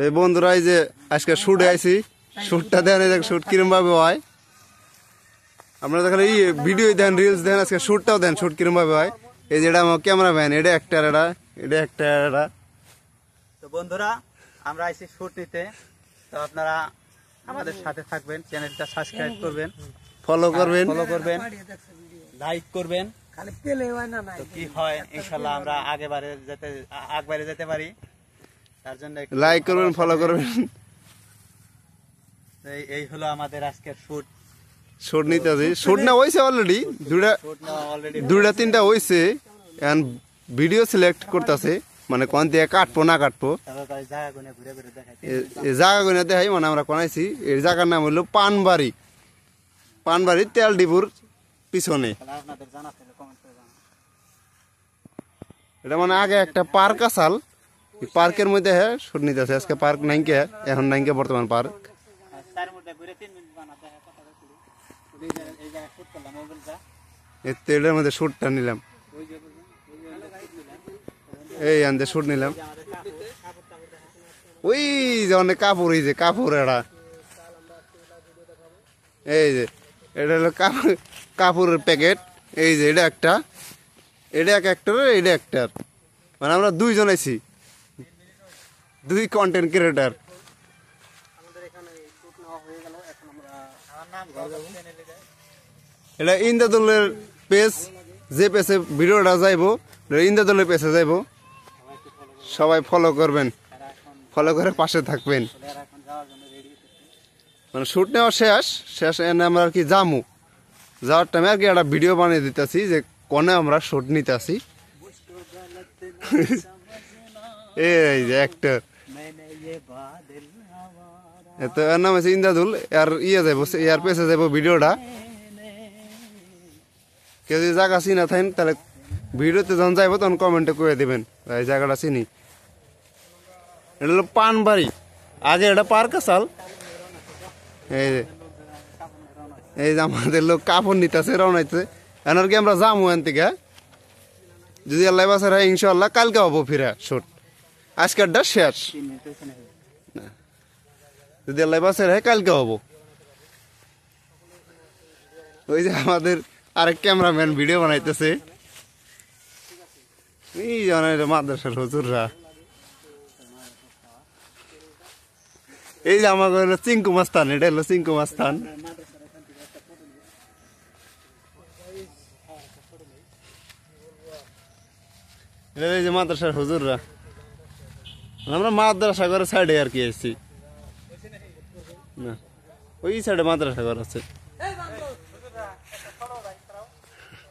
এই বন্ধুরা এই যে আজকে শুটে আইছি, শুটটা দেন, এই শুট কিরম ভাবে হয় আপনারা দেখেন, এই ভিডিও দেন, রিলস দেন, আজকে শুটটাও দেন, শুট কিরম ভাবে হয়। এই যে এটা আমার ক্যামেরাম্যান, এটা অ্যাক্টর, এটা অ্যাক্টর। তো বন্ধুরা আমরা আইছি শুট নিতে, তো আপনারা আমাদের সাথে থাকবেন, চ্যানেলটা সাবস্ক্রাইব করবেন, ফলো করবেন, লাইক করবেন। তো কি হয় ইনশাআল্লাহ আমরা আগবারে যেতে পারি, তার জন্য লাইক করবেন, ফলো করবেন। এই হলো আমাদের আজকের শুট। শুট নিতে আছি, শুট না হয়েছে অলরেডি, দুইটা তিনটা হয়েছে। এখন ভিডিও সিলেক্ট করতেছে, মানে কোন দিয়ে কাটবো না কাটবো জায়গা গুনে দেখাই, মানে আমরা কোনাইছি। এই জায়গার নাম হলো পানবাড়ি, পানবাড়ি তেল ডিপুর পিছনে। এটা মানে আগে একটা পার্ক আসাল, পার্কের মধ্যে হ্যাঁ শুট নিতে আছে। আজকে পার্ক নাইকে, এখন নাইকে বর্তমান পার্ক। এটার মধ্যে শুটটা নিলাম, এই আনতে শুট নিলাম। ওই যে অনেক কাপড়, এই যে কাপড়, এই যে এটা হলো কাপড়ের প্যাকেট। এই যে এটা একটা, এটা এক অ্যাক্টর, এটা অ্যাক্টর, মানে আমরা দুইজন আছি, দুই কন্টেন্ট ক্রিয়েটার। এটা ইন্দ্রদলের পেজ, যে পেজে ভিডিওটা যাইব ইন্দ্রদলের পেজে যাইব, সবাই ফলো করবেন, ফলো করে পাশে থাকবেন। মানে শুট নেওয়া শেষ এনে আমরা আর কি যামু, যাওয়ার টাইমে আর কি একটা ভিডিও বানিয়ে দিতেছি যে কোনে আমরা শুট নিতে আসি। এই যে অ্যাক্টর, তো এর নাম হচ্ছে ইন্দ্রদুল। আর যাইব, ইয়ার পেছে যাইব ভিডিওটা। কেউ যদি জায়গা চিনা থাকেন তাহলে ভিডিওতে যখন যাইব তখন কমেন্টে করে দেবেন এই জায়গাটা চিনি। এটা হলো পানবাড়ি, আগে এটা পার্ক আসাল। এই যে আমাদের লোক কাপড় নিতেছে, রওনাইতেছে। এনার কি আমরা যাবো এন থেকে, যদি আল্লাহ বাসার হয় ইনশাল্লাহ কালকে হবো ফিরা শুট, আজকেরটা শেষ। যদি আল্লাহ বাসার হয় কালকে হবো। ওই যে আমাদের আরেক ক্যামেরাম্যান ভিডিও বানাইতেছে, এই মাদ্রাসার হুজুররা। এই যে আমাকে হলো চিঙ্কু মাস্তান, এটা হলো চিঙ্কু মাস্তান। এই যে মাদ্রাসার হুজুররা, আমরা মাদ্রাসা ঘরের সাইডে আর কি এসেছি না, ওই সাইডে মাদ্রাসা ঘর আছে।